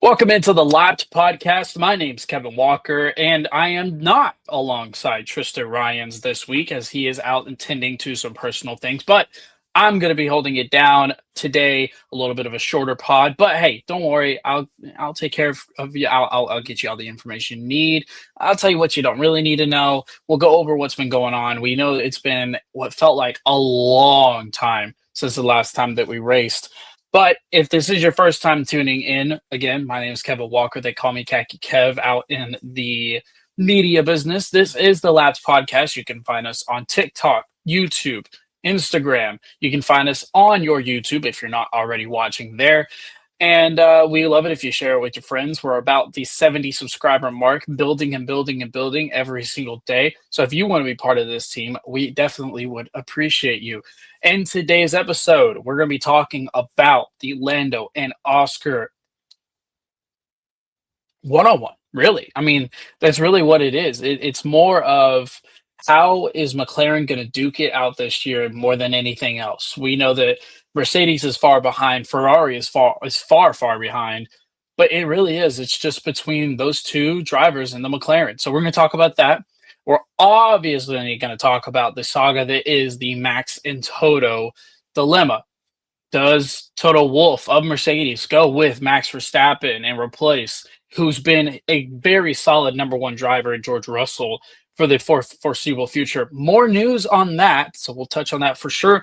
Welcome into the Lapped Podcast. My name's Kevin Walker, and I am not alongside Tristan Rines this week as he is out attending to some personal things. But I'm going to be holding it down today. A little bit of a shorter pod, but hey, don't worry. I'll take care of you. I'll get you all the information you need. I'll tell you what you don't really need to know. We'll go over what's been going on. We know it's been what felt like a long time since the last time that we raced. But if this is your first time tuning in, again, my name is Kevin Walker. They call me Khaki Kev out in the media business. This is the Labs Podcast. You can find us on TikTok, YouTube, Instagram. You can find us on your YouTube if you're not already watching there. And we love it if you share it with your friends. We're about the 70 subscriber mark, building and building and building every single day. So if you want to be part of this team, we definitely would appreciate you. In today's episode, we're going to be talking about the Lando and Oscar 101, really. I mean, that's really what it is. It's more of how is McLaren going to duke it out this year more than anything else. We know that Mercedes is far behind, Ferrari is far behind, but it really is. It's just between those two drivers and the McLaren. So we're going to talk about that. We're obviously going to talk about the saga that is the Max and Toto dilemma. Does Toto Wolff of Mercedes go with Max Verstappen and replace who's been a very solid number one driver in George Russell for the foreseeable future? More news on that, so we'll touch on that for sure.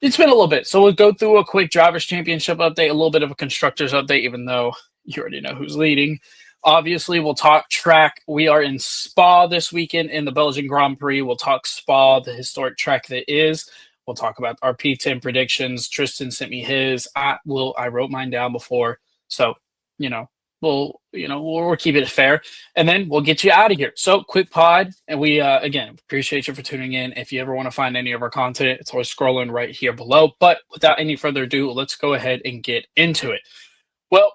It's been a little bit, so we'll go through a quick Drivers' Championship update, a little bit of a Constructors update, even though you already know who's leading. Obviously, we'll talk track. We are in Spa this weekend in the Belgian Grand Prix. We'll talk Spa, the historic track that is. We'll talk about our P10 predictions. Tristan sent me his. I wrote mine down before, so we're keeping it fair, and then we'll get you out of here. So quick pod, and we again appreciate you for tuning in. If you ever want to find any of our content, it's always scrolling right here below. But without any further ado, let's go ahead and get into it. Well,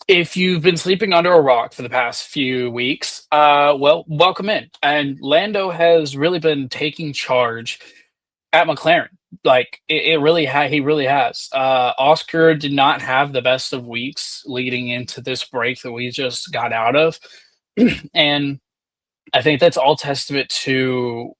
if you've been sleeping under a rock for the past few weeks, welcome in. And Lando has really been taking charge at McLaren. Like it really he really has. Oscar did not have the best of weeks leading into this break that we just got out of, and I think that's all testament to.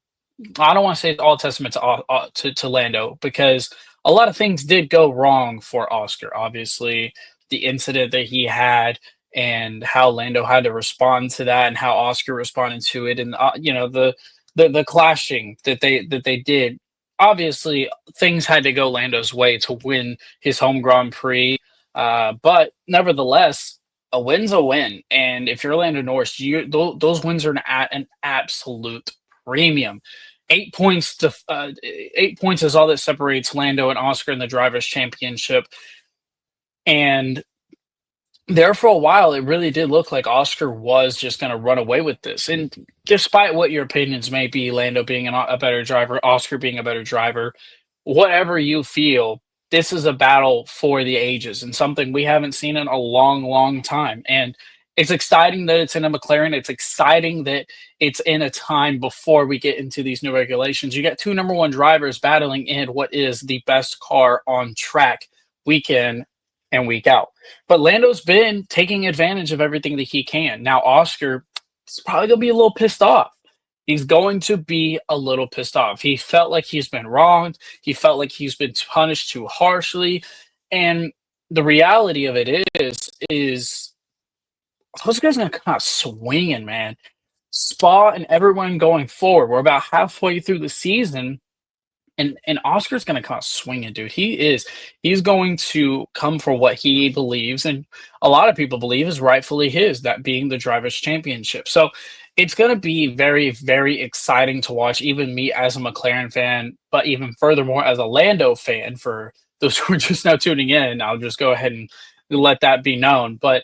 I don't want to say it's all testament to Lando, because a lot of things did go wrong for Oscar. Obviously, the incident that he had and how Lando had to respond to that, and how Oscar responded to it, and the clashing that they did. Obviously, things had to go Lando's way to win his home Grand Prix, but nevertheless, a win's a win. And if you're Lando Norris, those wins are at an absolute premium. 8 points to 8 points is all that separates Lando and Oscar in the Drivers' Championship, and there for a while, it really did look like Oscar was just going to run away with this. And despite what your opinions may be, Lando being a better driver, Oscar being a better driver, whatever you feel, this is a battle for the ages and something we haven't seen in a long, long time. And it's exciting that it's in a McLaren. It's exciting that it's in a time before we get into these new regulations. You got two number one drivers battling in what is the best car on track week in and week out. But Lando's been taking advantage of everything that he can. Now, Oscar is probably going to be a little pissed off. He's going to be a little pissed off. He felt like he's been wronged. He felt like he's been punished too harshly. And the reality of it is Oscar's going to come out swinging, man. Spa and everyone going forward. We're about halfway through the season. And Oscar's going to come out swinging, dude. He's going to come for what he believes, and a lot of people believe is rightfully his, that being the Drivers' Championship. So it's going to be very, very exciting to watch, even me as a McLaren fan, but even furthermore as a Lando fan. For those who are just now tuning in, I'll just go ahead and let that be known. But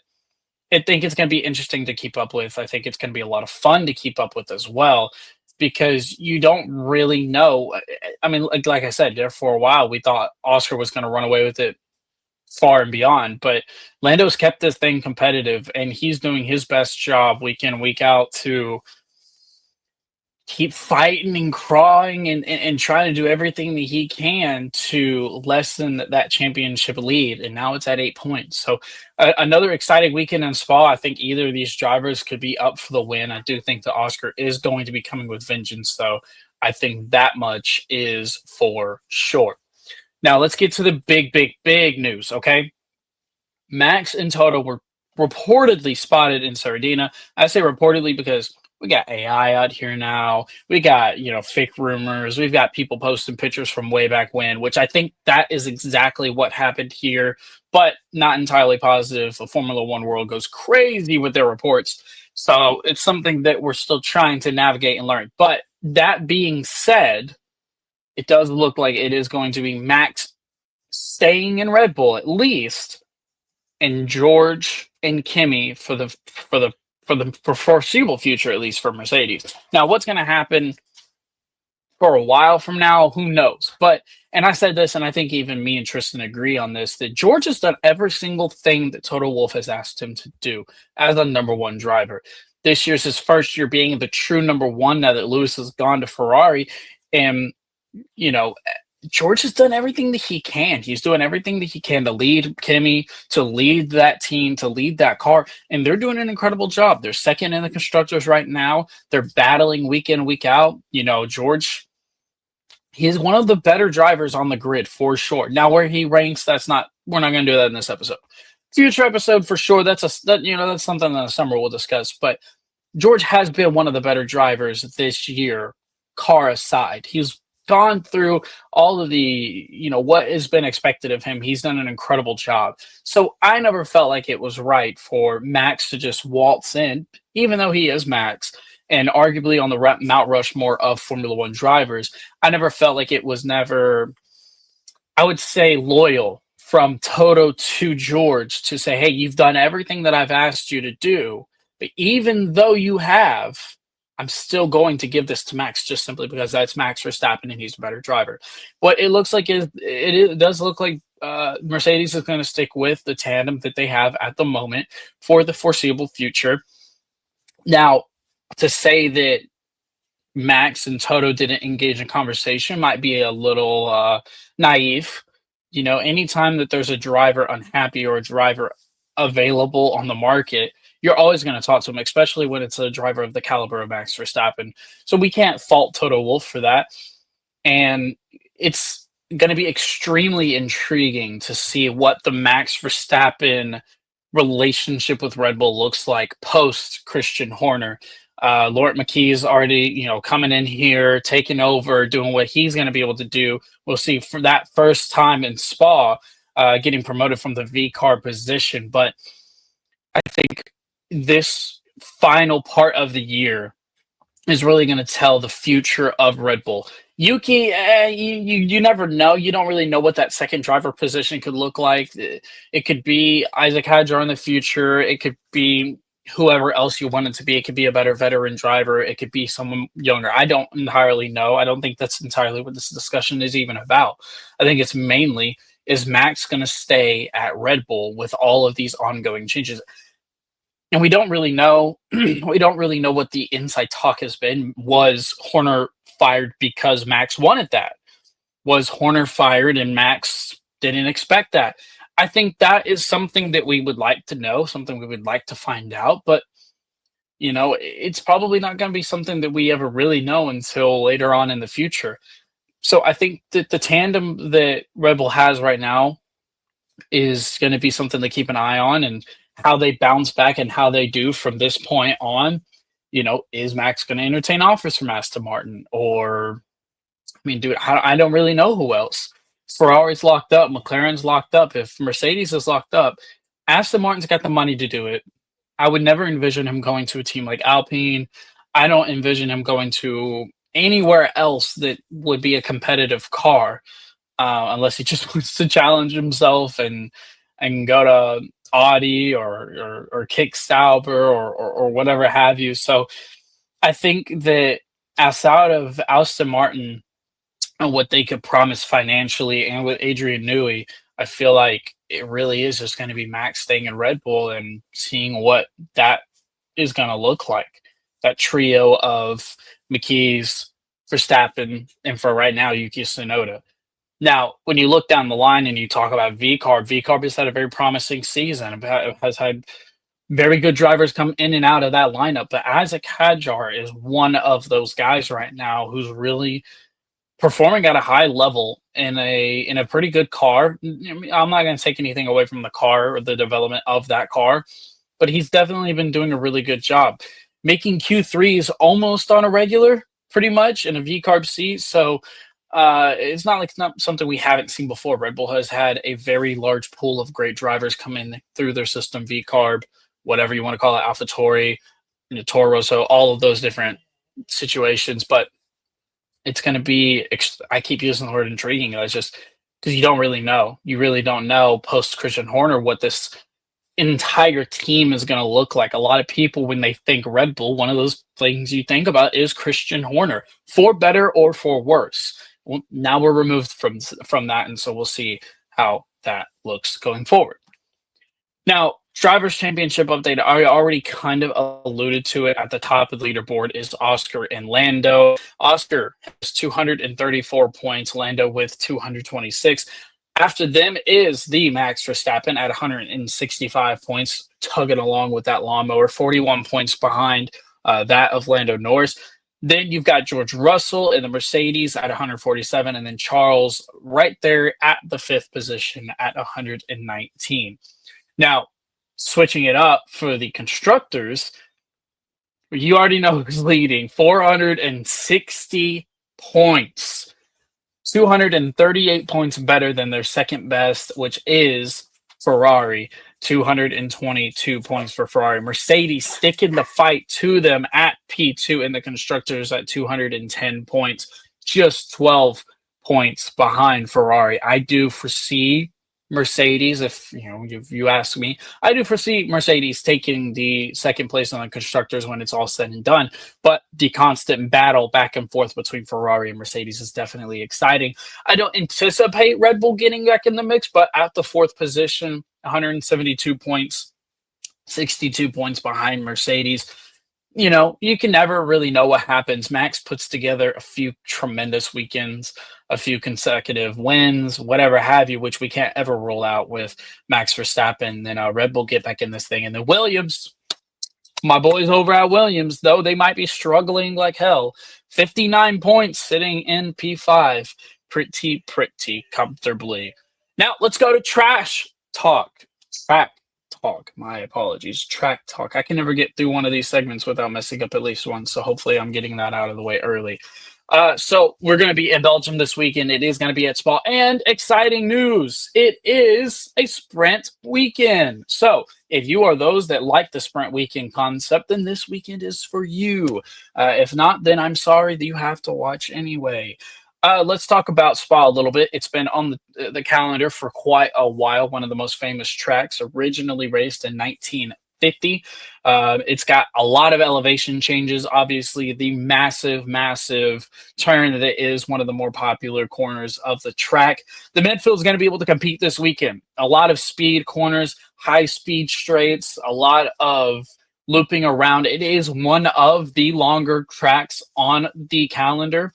I think it's going to be interesting to keep up with. I think it's going to be a lot of fun to keep up with as well, because you don't really know. I mean, like I said, there for a while, we thought Oscar was going to run away with it far and beyond, but Lando's kept this thing competitive, and he's doing his best job week in, week out to keep fighting and crawling and trying to do everything that he can to lessen that championship lead. And now it's at 8 points. So another exciting weekend in Spa. I think either of these drivers could be up for the win. I do think the Oscar is going to be coming with vengeance, though. I think that much is for sure. Now let's get to the big news, okay? Max and Toto were reportedly spotted in Sardinia. I say reportedly because we got AI out here now. We got, fake rumors. We've got people posting pictures from way back when, which I think that is exactly what happened here, but not entirely positive. The Formula One world goes crazy with their reports. So it's something that we're still trying to navigate and learn. But that being said, it does look like it is going to be Max staying in Red Bull at least, and George and Kimi for foreseeable future, at least for Mercedes. Now, what's going to happen for a while from now, who knows? But, and I said this, and I think even me and Tristan agree on this, that George has done every single thing that Toto Wolff has asked him to do as a number one driver. This year's his first year being the true number one now that Lewis has gone to Ferrari. And, George has done everything that he can. He's doing everything that he can to lead Kimi, to lead that team, to lead that car, and they're doing an incredible job. They're second in the constructors right now. They're battling week in, week out. George, he's one of the better drivers on the grid for sure. Now, where he ranks, we're not going to do that in this episode. Future episode for sure. That's something in the summer we'll discuss. But George has been one of the better drivers this year, car aside. He's gone through all of the, what has been expected of him. He's done an incredible job. So I never felt like it was right for Max to just waltz in, even though he is Max and arguably on the Mount Rushmore of Formula One drivers. I never felt like it was I would say, loyal from Toto to George to say, hey, you've done everything that I've asked you to do, but even though you have, I'm still going to give this to Max just simply because that's Max Verstappen and he's a better driver. What it looks like it does look like Mercedes is going to stick with the tandem that they have at the moment for the foreseeable future. Now, to say that Max and Toto didn't engage in conversation might be a little naive. Anytime that there's a driver unhappy or a driver available on the market, you're always going to talk to him, especially when it's a driver of the caliber of Max Verstappen. So we can't fault Toto Wolff for that. And it's going to be extremely intriguing to see what the Max Verstappen relationship with Red Bull looks like post Christian Horner. Laurent McKee's already, coming in here, taking over, doing what he's going to be able to do. We'll see for that first time in Spa, getting promoted from the V car position. But I think this final part of the year is really going to tell the future of Red Bull. Yuki, you never know. You don't really know what that second driver position could look like. It could be Isaac Hadjar in the future. It could be whoever else you want it to be. It could be a better veteran driver. It could be someone younger. I don't entirely know. I don't think that's entirely what this discussion is even about. I think it's mainly, is Max going to stay at Red Bull with all of these ongoing changes? And we don't really know. We don't really know what the inside talk has been. Was Horner fired because Max wanted that? Was Horner fired and Max didn't expect that? I think that is something that we would like to know, something we would like to find out. But, it's probably not going to be something that we ever really know until later on in the future. So I think that the tandem that Red Bull has right now is going to be something to keep an eye on, and how they bounce back and how they do from this point on. Is Max going to entertain offers from Aston Martin? Or, I don't really know who else. Ferrari's locked up. McLaren's locked up. If Mercedes is locked up, Aston Martin's got the money to do it. I would never envision him going to a team like Alpine. I don't envision him going to anywhere else that would be a competitive car, unless he just wants to challenge himself and go to Audi or kick Sauber or whatever have you. So I think that outside of Aston Martin and what they could promise financially, and with Adrian Newey, I feel like it really is just going to be Max staying in Red Bull and seeing what that is going to look like. that trio of McKees, Verstappen, and for right now, Yuki Tsunoda. Now, when you look down the line and you talk about VCARB has had a very promising season. It has had very good drivers come in and out of that lineup. But Isaac Hadjar is one of those guys right now who's really performing at a high level in a pretty good car. I'm not going to take anything away from the car or the development of that car, but he's definitely been doing a really good job, making Q3s almost on a regular, pretty much in a VCARB seat. So it's not something we haven't seen before. Red Bull has had a very large pool of great drivers come in through their system, VCARB, whatever you want to call it, AlphaTauri, Toro Rosso, all of those different situations. But it's going to be, I keep using the word intriguing. It's just because you don't really know. You really don't know post Christian Horner what this entire team is going to look like. A lot of people, when they think Red Bull, one of those things you think about is Christian Horner, for better or for worse. Well, now we're removed from that, and so we'll see how that looks going forward. Now, Drivers' Championship update, I already kind of alluded to it. At the top of the leaderboard is Oscar and Lando. Oscar has 234 points, Lando with 226. After them is the Max Verstappen at 165 points, tugging along with that lawnmower, 41 points behind that of Lando Norris. Then you've got George Russell in the Mercedes at 147, and then Charles right there at the 5th position at 119. Now, switching it up for the constructors, you already know who's leading, 460 points. 238 points better than their second best, which is Ferrari. 222 points for Ferrari. Mercedes sticking the fight to them at P2 in the constructors at 210 points, just 12 points behind Ferrari. I do foresee Mercedes, if you ask me, I do foresee Mercedes taking the second place on the constructors when it's all said and done. But the constant battle back and forth between Ferrari and Mercedes is definitely exciting. I don't anticipate Red Bull getting back in the mix, but at the 4th position, 172 points, 62 points behind Mercedes. You can never really know what happens. Max puts together a few tremendous weekends, a few consecutive wins, whatever have you, which we can't ever rule out with Max Verstappen. Then Red Bull get back in this thing. And then Williams, my boys over at Williams, though they might be struggling like hell, 59 points sitting in P5 pretty comfortably. Now, let's go to track talk. My apologies. Track talk. I can never get through one of these segments without messing up at least one, so hopefully I'm getting that out of the way early. So we're going to be in Belgium this weekend. It is going to be at Spa. And exciting news, it is a sprint weekend. So if you are those that like the sprint weekend concept, then this weekend is for you. If not, then I'm sorry that you have to watch anyway. Let's talk about Spa a little bit. It's been on the calendar for quite a while. One of the most famous tracks, originally raced in 1950. It's got a lot of elevation changes. Obviously, the massive turn that is one of the more popular corners of the track. The midfield is going to be able to compete this weekend. A lot of speed corners, high-speed straights, a lot of looping around. It is one of the longer tracks on the calendar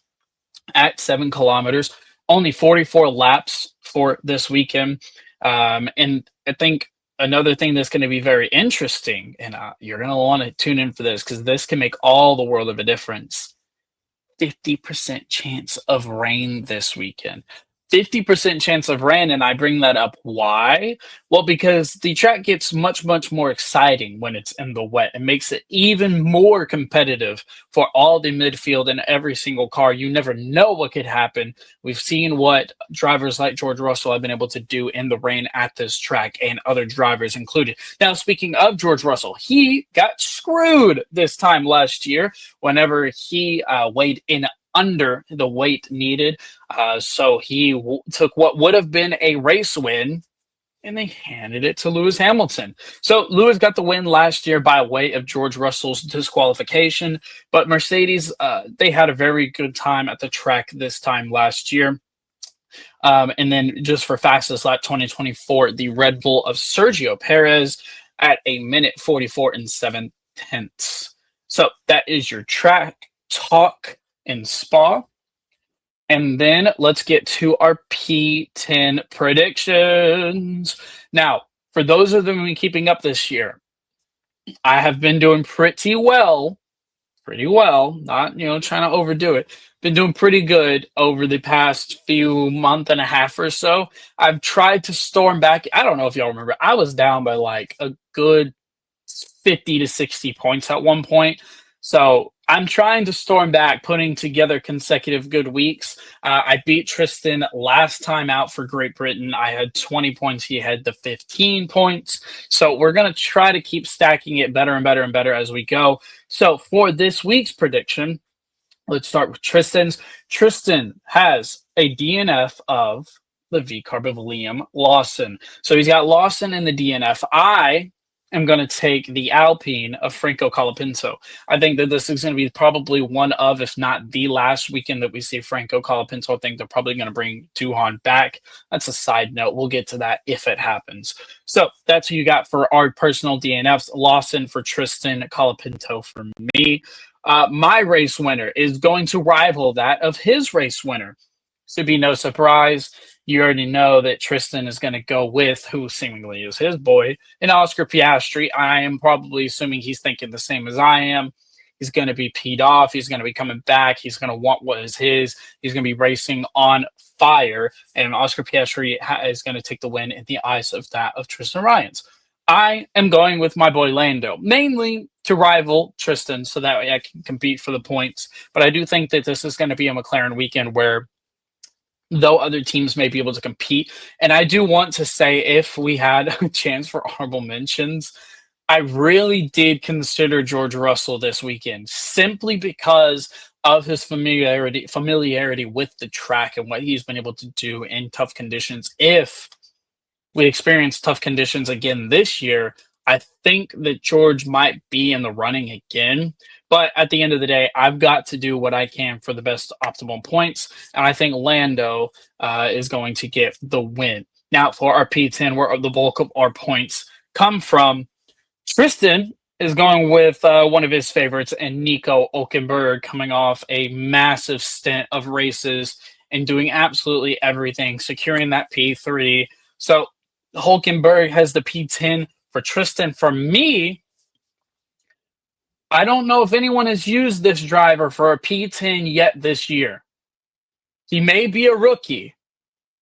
at 7 kilometers, only 44 laps for this weekend. And I think another thing that's going to be very interesting, and you're going to want to tune in for this because this can make all the world of a difference. 50% chance of rain this weekend. 50% chance of rain, and I bring that up. Why? Well, because the track gets much more exciting when it's in the wet. It makes it even more competitive for all the midfield and every single car. You never know what could happen. We've seen what drivers like George Russell have been able to do in the rain at this track, and other drivers included. Now, speaking of George Russell, he got screwed this time last year whenever he weighed in under the weight needed. So he took what would have been a race win, and they handed it to Lewis Hamilton. So Lewis got the win last year by way of George Russell's disqualification, but Mercedes, they had a very good time at the track this time last year. And then just for fastest lap 2024, the Red Bull of Sergio Perez at 1:44.7. So that is your track talk and spa. And then let's get to our P10 predictions. Now, for those of them who've been keeping up this year, I have been doing pretty well, not, trying to overdo it. Been doing pretty good over the past few month and a half or so. I've tried to storm back. I don't know if y'all remember. I was down by like a good 50 to 60 points at one point. So I'm trying to storm back, putting together consecutive good weeks. I beat Tristan last time out for Great Britain. I had 20 points. He had the 15 points. So we're going to try to keep stacking it better and better and better as we go. So for this week's prediction, let's start with Tristan's. Tristan has a DNF of the V-carb of Liam Lawson. So he's got Lawson in the DNF. I am going to take the Alpine of Franco Colapinto. I think that this is going to be probably one of, if not the last weekend that we see Franco Colapinto. I think they're probably going to bring Duhan back. That's a side note. We'll get to that if it happens. So that's who you got for our personal DNFs. Lawson for Tristan, Colapinto for me. My race winner is going to rival that of his race winner. Should be no surprise. You already know that Tristan is going to go with who seemingly is his boy, and Oscar Piastri. I am probably assuming he's thinking the same as I am. He's going to be peed off. He's going to be coming back. He's going to want what is his. He's going to be racing on fire, and Oscar Piastri is going to take the win in the eyes of that of Tristan Rines. I am going with my boy Lando, mainly to rival Tristan so that way I can compete for the points. But I do think that this is going to be a McLaren weekend where, though other teams may be able to compete, and I do want to say, if we had a chance for honorable mentions, I really did consider George Russell this weekend, simply because of his familiarity with the track and what he's been able to do in tough conditions. If we experience tough conditions again this year, I think that George might be in the running again. But at the end of the day, I've got to do what I can for the best optimal points. And I think Lando is going to get the win. Now, for our P10, where the bulk of our points come from, Tristan is going with one of his favorites, and Nico Hülkenberg, coming off a massive stint of races and doing absolutely everything, securing that P3. So Hülkenberg has the P10 for Tristan. For me, I don't know if anyone has used this driver for a P10 yet this year. He may be a rookie,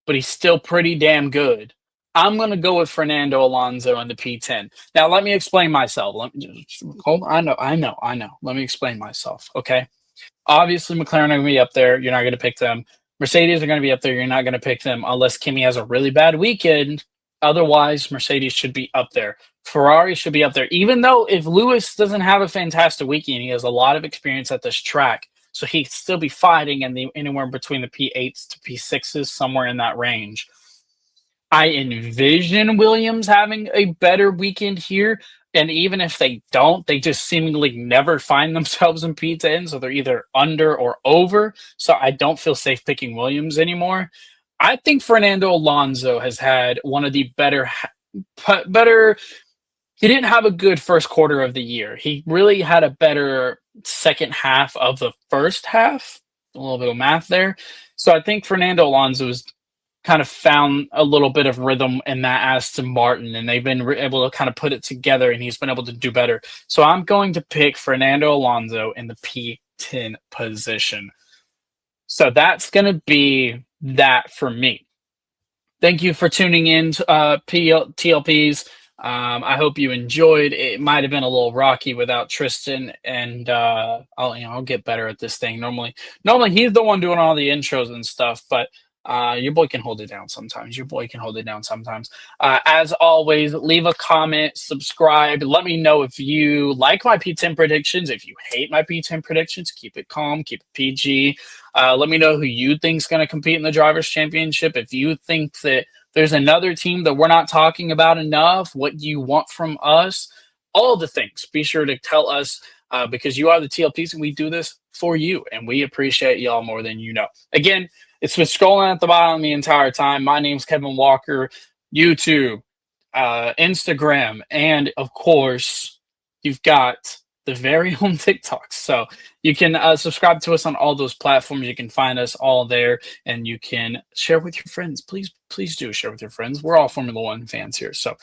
but he's still pretty damn good. I'm going to go with Fernando Alonso in the P10. Now, let me explain myself. Hold on. I know. Let me explain myself, okay? Obviously, McLaren are going to be up there. You're not going to pick them. Mercedes are going to be up there. You're not going to pick them unless Kimi has a really bad weekend. Otherwise, Mercedes should be up there. Ferrari should be up there. Even though if Lewis doesn't have a fantastic weekend, he has a lot of experience at this track. So he could still be fighting in anywhere between the P8s to P6s, somewhere in that range. I envision Williams having a better weekend here. And even if they don't, they just seemingly never find themselves in P10. So they're either under or over. So I don't feel safe picking Williams anymore. I think Fernando Alonso has had one of the better. He didn't have a good first quarter of the year. He really had a better second half of the first half. A little bit of math there. So I think Fernando Alonso has kind of found a little bit of rhythm in that Aston Martin, and they've been able to kind of put it together, and he's been able to do better. So I'm going to pick Fernando Alonso in the P10 position. So that's going to be that for me. Thank you for tuning in to TLPs. I hope you enjoyed. It might have been a little rocky without Tristan, and I'll get better at this thing. Normally he's the one doing all the intros and stuff, but your boy can hold it down sometimes. As always, leave a comment, subscribe. Let me know if you like my P10 predictions. If you hate my P10 predictions, keep it calm, keep it PG. Let me know who you think is going to compete in the Drivers' Championship. If you think that there's another team that we're not talking about enough, what you want from us, all the things, be sure to tell us because you are the TLPs and we do this for you, and we appreciate y'all more than you know. Again, it's been scrolling at the bottom the entire time. My name's Kevin Walker, YouTube, Instagram, and of course, you've got the very own TikToks. So you can subscribe to us on all those platforms. You can find us all there, and you can share with your friends. Please do share with your friends. We're all Formula One fans here. So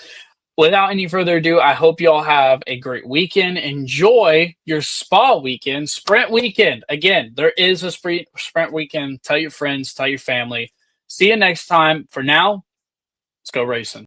without any further ado, I hope you all have a great weekend. Enjoy your spa weekend, sprint weekend. Again, there is a sprint weekend. Tell your friends, tell your family. See you next time. For now, let's go racing.